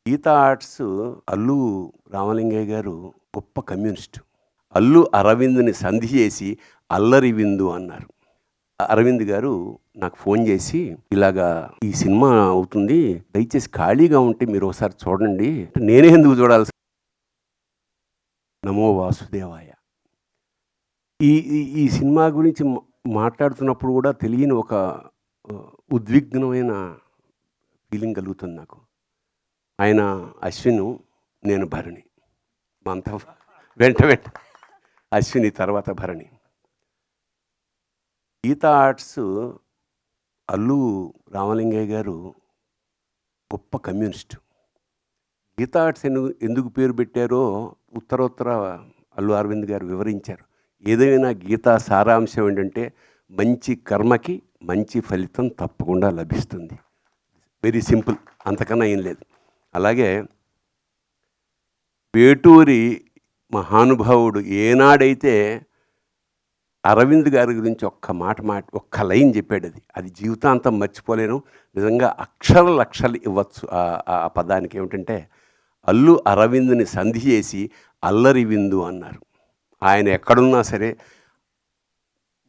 Gita arts Allu Ramalingaiah గారు గొప్ప communist. Allu అరవింద్‌ని సంధి చేసి అల్లరి విందు అన్నారు. అరవింద్ గారు నాకు ఫోన్ చేసి, "ఇలాగా ఈ సినిమా అవుతుంది. దయచేసి ఖాళీగా ఉంటే మీరు ఒకసారి చూడండి." నేనే ఎందుకు చూడాలి? నమో వాసుదేవాయ. ఈ ఈ ఈ సినిమా గురించి మాట్లాడుతున్నప్పుడు కూడా తెలియని ఒక ఉద్విగ్నమైన ఫీలింగ్ కలుగుతుంది నాకు. ఆయన అశ్విను, నేను భరణి. అంత వెంట అశ్విని తర్వాత భరణి. గీతా ఆర్ట్స్ అల్లు రామలింగయ్య గారు గొప్ప కమ్యూనిస్టు. గీతా ఆర్ట్స్ ఎందుకు పేరు పెట్టారో ఉత్తరోత్తర అల్లు అరవింద్ గారు వివరించారు. ఏదైనా గీతా సారాంశం ఏంటంటే, మంచి కర్మకి మంచి ఫలితం తప్పకుండా లభిస్తుంది. వెరీ సింపుల్, అంతకన్నా ఏం లేదు. అలాగే వేటూరి మహానుభావుడు ఏనాడైతే అరవింద్ గారి గురించి ఒక్క లైన్ చెప్పాడు, అది జీవితాంతం మర్చిపోలేను. నిజంగా లక్షలు ఇవ్వచ్చు ఆ పదానికి. ఏమిటంటే, అల్లు అరవింద్ని సంధి చేసి అల్లరి విందు అన్నారు. ఆయన ఎక్కడున్నా సరే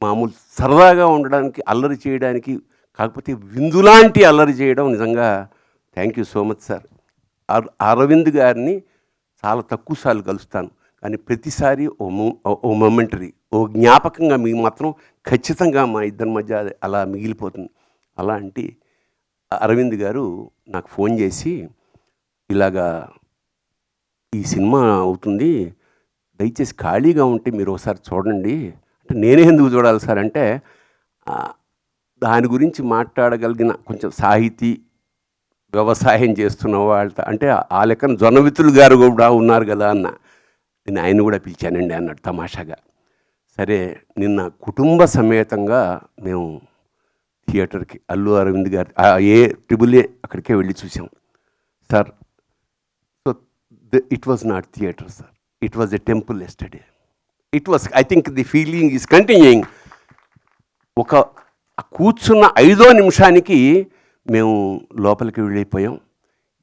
మామూలు సరదాగా ఉండడానికి, అల్లరి చేయడానికి, కాకపోతే విందులాంటి అల్లరి చేయడం నిజంగా thank you so much sir. Arvind గారిని చాలా తక్కువ సార్లు కలుస్తాను, కానీ ప్రతిసారి ఓ మొమెంటరీ, ఓ జ్ఞాపకంగా మీకు మాత్రం ఖచ్చితంగా మా ఇద్దరి మధ్య అలా మిగిలిపోతుంది. అలాంటి అరవింద్ గారు నాకు ఫోన్ చేసి, "ఇలాగా ఈ సినిమా అవుతుంది. దయచేసి ఖాళీగా ఉంటే మీరు ఒకసారి చూడండి." అంటే నేనే ఎందుకు చూడాలి సార్ అంటే, దాని గురించి మాట్లాడగలిగిన కొంచెం సాహితీ వ్యవసాయం చేస్తున్న వాళ్ళతో, అంటే ఆ లెక్కన జొన్నవితులు గారు కూడా ఉన్నారు కదా అన్న. నేను ఆయన కూడా పిలిచానండి అన్నాడు తమాషాగా. సరే, నిన్న కుటుంబ సమేతంగా మేము థియేటర్కి అల్లు అరవింద్ గారి ఏ అక్కడికే వెళ్ళి చూసాం sir. So it was not theatre sir, it was a temple yesterday. It was, I think the feeling is continuing. ఒక కూర్చున్న 5వ నిమిషానికి మేము లోపలికి వెళ్ళిపోయాం.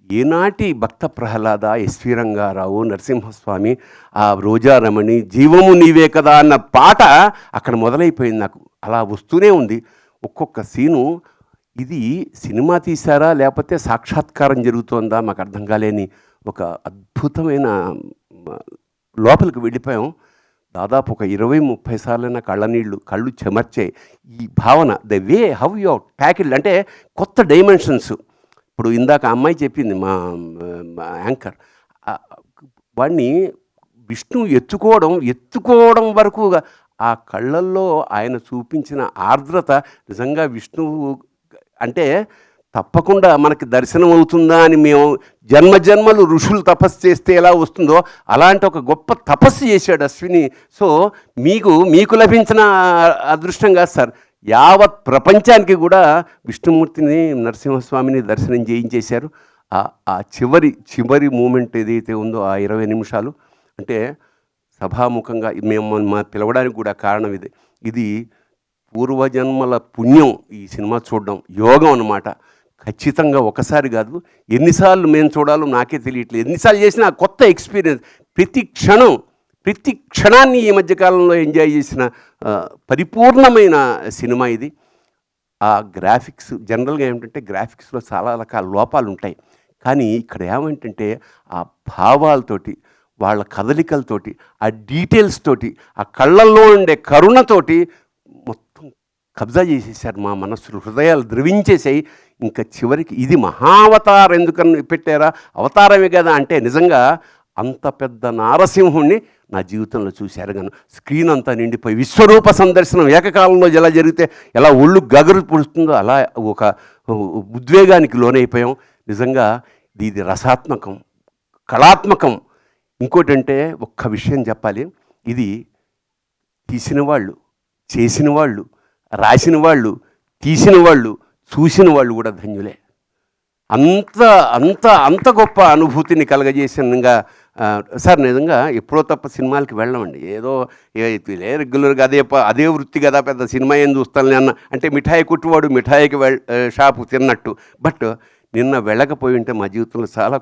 ఏనాటి భక్త ప్రహ్లాద, ఎస్వి రంగారావు, నరసింహస్వామి, ఆ రోజారమణి, జీవము నీవే కదా అన్న పాట అక్కడ మొదలైపోయింది. నాకు అలా వస్తూనే ఉంది ఒక్కొక్క సీను. ఇది సినిమా తీశారా లేకపోతే సాక్షాత్కారం జరుగుతోందా మాకు అర్థం కాలేని ఒక అద్భుతమైన లోపలికి వెళ్ళిపోయాం. దాదాపు ఒక 20-30 సార్లైనా కళ్ళు చెమర్చే ఈ భావన, the way how you tackled, అంటే కొత్త డైమెన్షన్స్. ఇప్పుడు ఇందాక అమ్మాయి చెప్పింది, మా యాంకర్, వాడిని విష్ణు ఎత్తుకోవడం వరకు ఆ కళ్ళల్లో ఆయన చూపించిన ఆర్ద్రత నిజంగా విష్ణువు అంటే తప్పకుండా మనకి దర్శనం అవుతుందా అని మేము జన్మజన్మలు ఋషులు తపస్సు చేస్తే ఎలా వస్తుందో అలాంటి ఒక గొప్ప తపస్సు చేశాడు అశ్విని. సో మీకు లభించిన అదృష్టం కాదు సార్, యావత్ ప్రపంచానికి కూడా విష్ణుమూర్తిని, నరసింహస్వామిని దర్శనం చేయించేశారు. ఆ చివరి మూమెంట్ ఏదైతే ఉందో ఆ 20 నిమిషాలు, అంటే సభాముఖంగా మేము పిలవడానికి కూడా కారణం ఇది పూర్వజన్మల పుణ్యం. ఈ సినిమా చూడడం యోగం అన్నమాట. ఖచ్చితంగా ఒకసారి కాదు, ఎన్నిసార్లు మేము చూడాలో నాకే తెలియట్లేదు. ఎన్నిసార్లు చేసినా కొత్త ఎక్స్పీరియన్స్. ప్రతి క్షణాన్ని ఈ మధ్యకాలంలో ఎంజాయ్ చేసిన పరిపూర్ణమైన సినిమా ఇది. ఆ గ్రాఫిక్స్, జనరల్గా ఏమిటంటే గ్రాఫిక్స్లో చాలా రకాల లోపాలు ఉంటాయి, కానీ ఇక్కడ ఏమంటే ఆ భావాలతోటి, వాళ్ళ కదలికలతోటి, ఆ డీటెయిల్స్ తోటి, ఆ కళ్ళల్లో ఉండే కరుణతోటి మొత్తం కబ్జా చేసేసారు మా మనస్సులు, హృదయాలు ద్రవించేసాయి. ఇంకా చివరికి ఇది మహావతారం ఎందుకని పెట్టారా, అవతారమే కదా అంటే, నిజంగా అంత పెద్ద నారసింహుణ్ణి నా జీవితంలో చూశారు. గాను స్క్రీన్ అంతా నిండిపోయి విశ్వరూప సందర్శనం ఏకకాలంలో ఎలా జరిగితే ఎలా ఒళ్ళు గగరు పుడుతుందో అలా ఒక ఉద్వేగానికి లోనైపోయాం. నిజంగా ఇది రసాత్మకం, కళాత్మకం. ఇంకోటంటే ఒక్క విషయం చెప్పాలి, ఇది తీసిన వాళ్ళు, చేసిన వాళ్ళు, రాసిన వాళ్ళు, తీసిన వాళ్ళు, చూసిన వాళ్ళు కూడా ధన్యులే. అంత గొప్ప అనుభూతిని కలగజేసినగా సార్. నిజంగా ఎప్పుడో తప్ప సినిమాలకి వెళ్ళమండి, ఏదో రెగ్యులర్గా అదే వృత్తి కదా, పెద్ద సినిమా ఏం చూస్తాను అన్న అంటే మిఠాయి కొట్టువాడు మిఠాయికి షాపు తిన్నట్టు. బట్ నిన్న వెళ్ళకపోయి ఉంటే మా జీవితంలో చాలా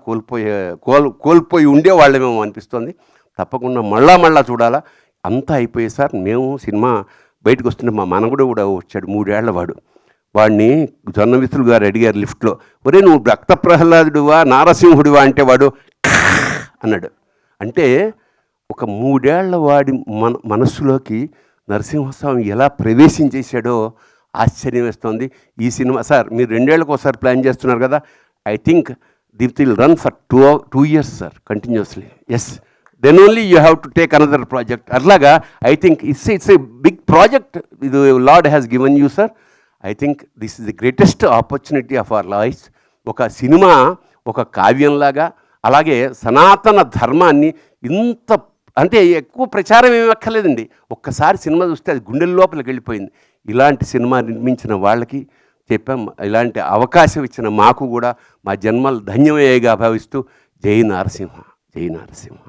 కోల్పోయి ఉండేవాళ్ళమేమో అనిపిస్తుంది. తప్పకుండా మళ్ళా చూడాలా. అంతా అయిపోయి సార్ మేము సినిమా బయటకు వస్తుంటే మా మనవడు కూడా వచ్చాడు, 3 ఏళ్ల వాడు. వాడిని జొన్నవిత్రులు గారు అడిగారు లిఫ్ట్లో, ఒరే నువ్వు భక్త ప్రహ్లాదుడువా నారసింహుడివా అంటే వాడు అన్నాడు. అంటే ఒక 3 ఏళ్ల వాడి మనస్సులోకి నరసింహస్వామి ఎలా ప్రవేశించేశాడో ఆశ్చర్యం వేస్తుంది. ఈ సినిమా సార్ మీరు 2 ఏళ్ళకి ఒకసారి ప్లాన్ చేస్తున్నారు కదా, I think that will run for 2 years sir continuously. Yes, then only you have to take another project. అట్లాగా I think it's a big project ఇది lord has given you sir. I think this is the greatest opportunity of our life. ఒక cinema ఒక కావ్యంలాగా, అలాగే సనాతన ధర్మాన్ని ఇంత అంటే ఎక్కువ ప్రచారం ఏమి అక్కర్లేదండి, ఒక్కసారి సినిమా చూస్తే అది గుండెల లోపలికి వెళ్ళిపోయింది. ఇలాంటి సినిమా నిర్మించిన వాళ్ళకి చెప్పాం, ఇలాంటి అవకాశం ఇచ్చిన మాకు కూడా మా జన్మలు ధన్యమయ్యేగా భావిస్తూ జై నారసింహ, జై నారసింహ.